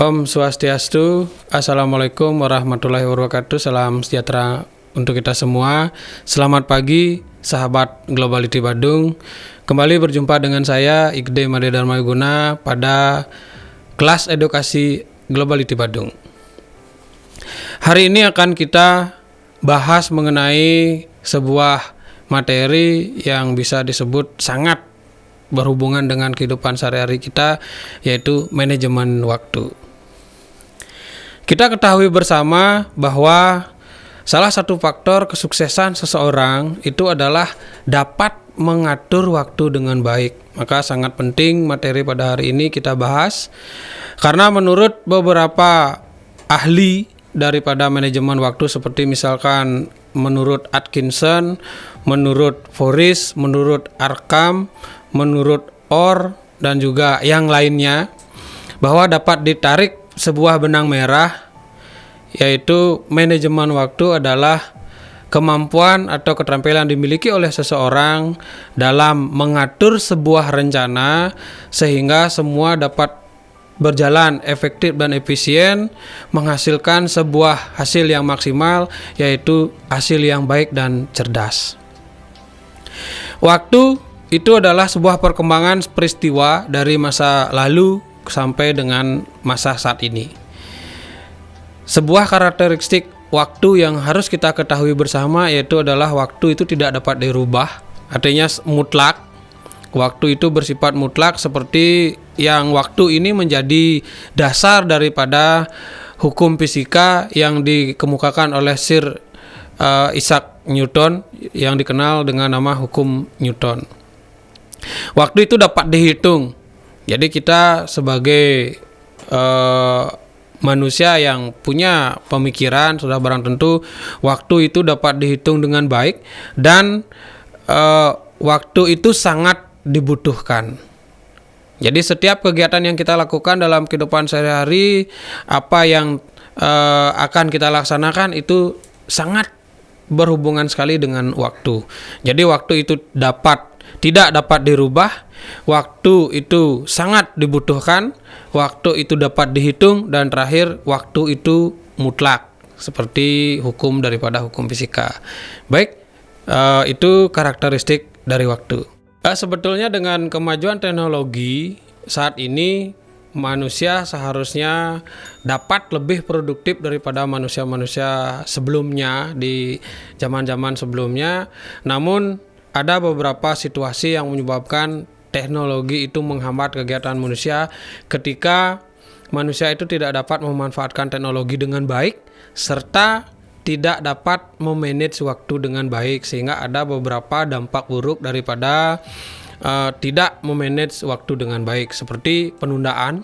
Om Swastiastu, Assalamualaikum warahmatullahi wabarakatuh. Salam sejahtera untuk kita semua. Selamat pagi, sahabat Globality Badung. Kembali berjumpa dengan saya, Igde Made Darmaguna, pada kelas edukasi Globality Badung. Hari ini akan kita bahas mengenai sebuah materi yang bisa disebut sangat berhubungan dengan kehidupan sehari-hari kita, yaitu manajemen waktu. Kita ketahui bersama bahwa salah satu faktor kesuksesan seseorang itu adalah dapat mengatur waktu dengan baik. Maka sangat penting materi pada hari ini kita bahas, karena menurut beberapa ahli daripada manajemen waktu, seperti misalkan menurut Atkinson, menurut Forrest, menurut Arkham, menurut Orr, dan juga yang lainnya, bahwa dapat ditarik sebuah benang merah, yaitu manajemen waktu adalah kemampuan atau keterampilan dimiliki oleh seseorang dalam mengatur sebuah rencana sehingga semua dapat berjalan efektif dan efisien, menghasilkan sebuah hasil yang maksimal, yaitu hasil yang baik dan cerdas. Waktu itu adalah sebuah perkembangan peristiwa dari masa lalu sampai dengan masa saat ini. Sebuah karakteristik waktu yang harus kita ketahui bersama yaitu adalah waktu itu tidak dapat dirubah, artinya mutlak. Waktu itu bersifat mutlak, seperti yang waktu ini menjadi dasar daripada hukum fisika yang dikemukakan oleh Sir Isaac Newton yang dikenal dengan nama hukum Newton. Waktu itu dapat dihitung. Jadi kita sebagai manusia yang punya pemikiran sudah barang tentu waktu itu dapat dihitung dengan baik, dan waktu itu sangat dibutuhkan. Jadi setiap kegiatan yang kita lakukan dalam kehidupan sehari-hari, apa yang akan kita laksanakan itu sangat berhubungan sekali dengan waktu. Jadi waktu itu tidak dapat dirubah, waktu itu sangat dibutuhkan, waktu itu dapat dihitung, dan terakhir waktu itu mutlak, seperti hukum daripada hukum fisika. Baik, itu karakteristik dari waktu. Sebetulnya dengan kemajuan teknologi saat ini, manusia seharusnya dapat lebih produktif daripada manusia-manusia sebelumnya di zaman-zaman sebelumnya. Namun ada beberapa situasi yang menyebabkan teknologi itu menghambat kegiatan manusia, ketika manusia itu tidak dapat memanfaatkan teknologi dengan baik serta tidak dapat memanage waktu dengan baik, sehingga ada beberapa dampak buruk daripada tidak memanage waktu dengan baik, seperti penundaan.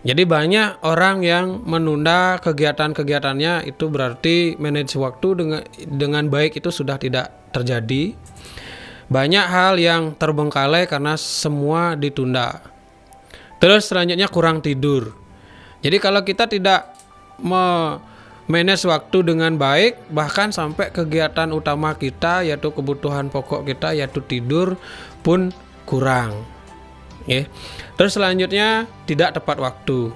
Jadi banyak orang yang menunda kegiatan-kegiatannya, itu berarti manage waktu dengan baik itu sudah tidak terjadi. Banyak hal yang terbengkalai karena semua ditunda. Terus selanjutnya kurang tidur. Jadi kalau kita tidak manage waktu dengan baik, bahkan sampai kegiatan utama kita, yaitu kebutuhan pokok kita, yaitu tidur, pun kurang. Terus selanjutnya tidak tepat waktu.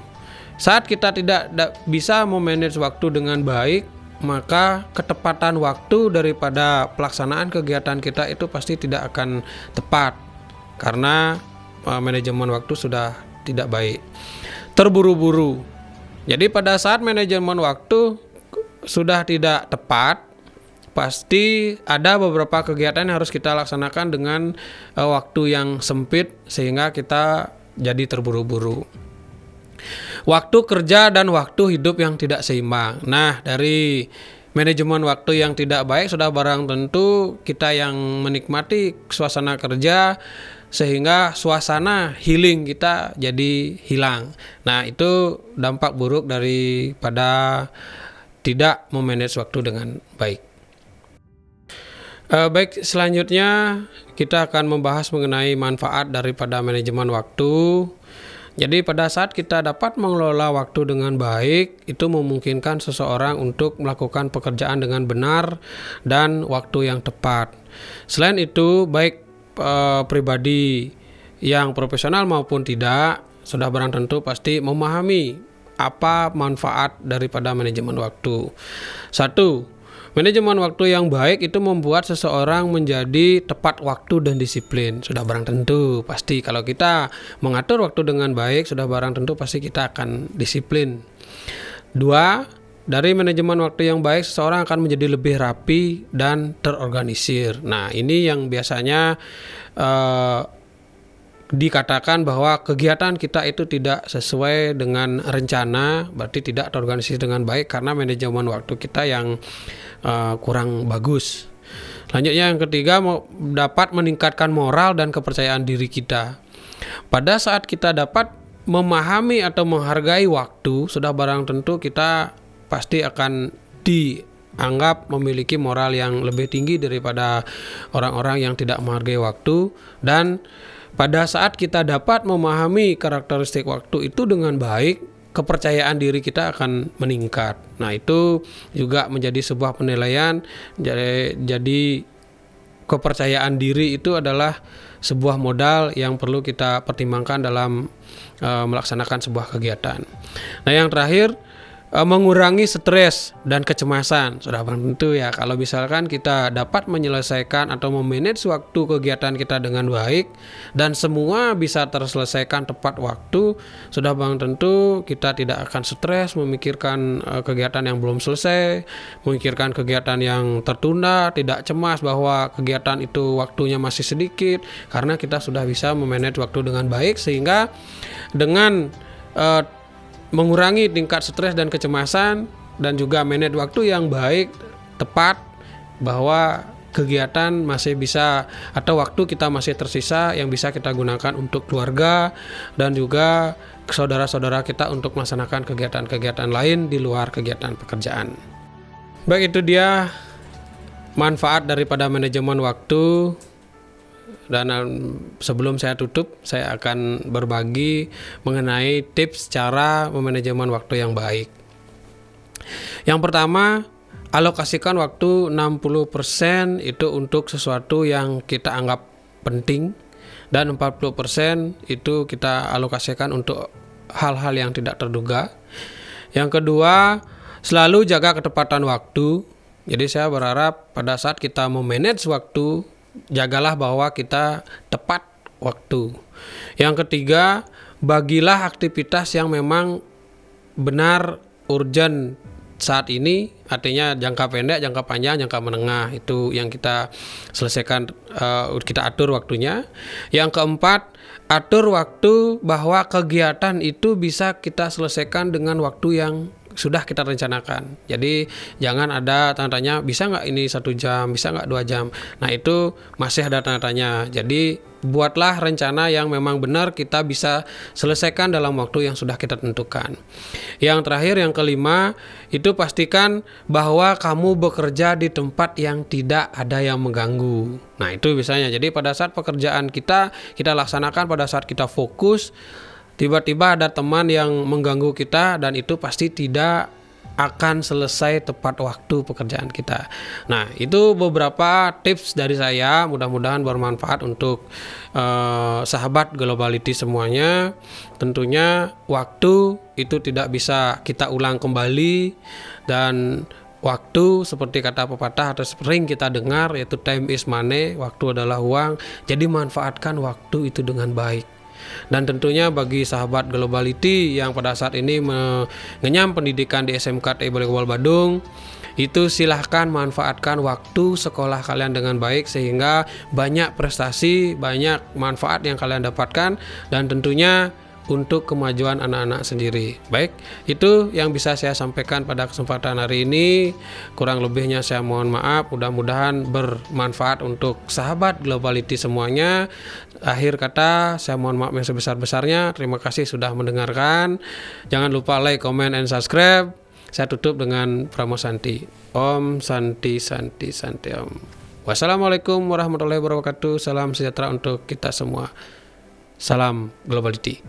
Saat kita tidak bisa memanage waktu dengan baik, maka ketepatan waktu daripada pelaksanaan kegiatan kita itu pasti tidak akan tepat, karena manajemen waktu sudah tidak baik. Terburu-buru. Jadi pada saat manajemen waktu sudah tidak tepat, pasti ada beberapa kegiatan yang harus kita laksanakan dengan waktu yang sempit, sehingga kita jadi terburu-buru. Waktu kerja dan waktu hidup yang tidak seimbang. Nah, dari manajemen waktu yang tidak baik sudah barang tentu kita yang menikmati suasana kerja, sehingga suasana healing kita jadi hilang. Nah, itu dampak buruk daripada tidak memanage waktu dengan baik. Baik, selanjutnya kita akan membahas mengenai manfaat daripada manajemen waktu. Jadi pada saat kita dapat mengelola waktu dengan baik, itu memungkinkan seseorang untuk melakukan pekerjaan dengan benar dan waktu yang tepat. Selain itu, baik pribadi yang profesional maupun tidak, sudah barang tentu pasti memahami apa manfaat daripada manajemen waktu? Satu, manajemen waktu yang baik itu membuat seseorang menjadi tepat waktu dan disiplin. Sudah barang tentu, pasti kalau kita mengatur waktu dengan baik, sudah barang tentu pasti kita akan disiplin. Dua, dari manajemen waktu yang baik, seseorang akan menjadi lebih rapi dan terorganisir. Nah, ini yang biasanya dikatakan bahwa kegiatan kita itu tidak sesuai dengan rencana, berarti tidak terorganisir dengan baik karena manajemen waktu kita yang kurang bagus. Selanjutnya yang ketiga, dapat meningkatkan moral dan kepercayaan diri kita. Pada saat kita dapat memahami atau menghargai waktu, sudah barang tentu kita pasti akan dianggap memiliki moral yang lebih tinggi daripada orang-orang yang tidak menghargai waktu. Dan pada saat kita dapat memahami karakteristik waktu itu dengan baik, kepercayaan diri kita akan meningkat. Nah, itu juga menjadi sebuah penilaian. Jadi kepercayaan diri itu adalah sebuah modal yang perlu kita pertimbangkan dalam melaksanakan sebuah kegiatan. Nah, yang terakhir, mengurangi stres dan kecemasan. Sudah tentu ya, kalau misalkan kita dapat menyelesaikan atau memanage waktu kegiatan kita dengan baik dan semua bisa terselesaikan tepat waktu, sudah tentu kita tidak akan stres memikirkan kegiatan yang belum selesai, memikirkan kegiatan yang tertunda, tidak cemas bahwa kegiatan itu waktunya masih sedikit, karena kita sudah bisa memanage waktu dengan baik, sehingga dengan mengurangi tingkat stres dan kecemasan dan juga manage waktu yang baik, tepat, bahwa kegiatan masih bisa atau waktu kita masih tersisa yang bisa kita gunakan untuk keluarga dan juga saudara-saudara kita untuk melaksanakan kegiatan-kegiatan lain di luar kegiatan pekerjaan. Baik, itu dia manfaat daripada manajemen waktu. Dan sebelum saya tutup, saya akan berbagi mengenai tips cara memanajemen waktu yang baik. Yang pertama, alokasikan waktu 60% itu untuk sesuatu yang kita anggap penting, dan 40% itu kita alokasikan untuk hal-hal yang tidak terduga. Yang kedua, selalu jaga ketepatan waktu. Jadi saya berharap pada saat kita memanage waktu, jagalah bahwa kita tepat waktu. Yang ketiga, bagilah aktivitas yang memang benar urgent saat ini, artinya jangka pendek, jangka panjang, jangka menengah, itu yang kita selesaikan, kita atur waktunya. Yang keempat, atur waktu bahwa kegiatan itu bisa kita selesaikan dengan waktu yang sudah kita rencanakan. Jadi jangan ada tanya-tanya, bisa nggak ini 1 jam, bisa nggak 2 jam. Nah, itu masih ada tanya-tanya. Jadi buatlah rencana yang memang benar kita bisa selesaikan dalam waktu yang sudah kita tentukan. Yang terakhir, yang kelima, itu pastikan bahwa kamu bekerja di tempat yang tidak ada yang mengganggu. Nah, itu misalnya. Jadi pada saat pekerjaan kita laksanakan, pada saat kita fokus, tiba-tiba ada teman yang mengganggu kita, dan itu pasti tidak akan selesai tepat waktu pekerjaan kita. Nah, itu beberapa tips dari saya, mudah-mudahan bermanfaat untuk sahabat Globality semuanya. Tentunya waktu itu tidak bisa kita ulang kembali, dan waktu seperti kata pepatah atau sering kita dengar, yaitu time is money, waktu adalah uang. Jadi manfaatkan waktu itu dengan baik. Dan tentunya bagi sahabat Globality yang pada saat ini mengenyam pendidikan di SMK TI Global Badung, itu silahkan manfaatkan waktu sekolah kalian dengan baik, sehingga banyak prestasi, banyak manfaat yang kalian dapatkan, dan tentunya untuk kemajuan anak-anak sendiri. Baik, itu yang bisa saya sampaikan pada kesempatan hari ini. Kurang lebihnya saya mohon maaf, mudah-mudahan bermanfaat untuk sahabat Globality semuanya. Akhir kata, saya mohon maaf yang sebesar-besarnya. Terima kasih sudah mendengarkan. Jangan lupa like, comment, and subscribe. Saya tutup dengan Pramo Santi. Om Santi Santi Santi Om. Wassalamualaikum warahmatullahi wabarakatuh. Salam sejahtera untuk kita semua. Salam Globality.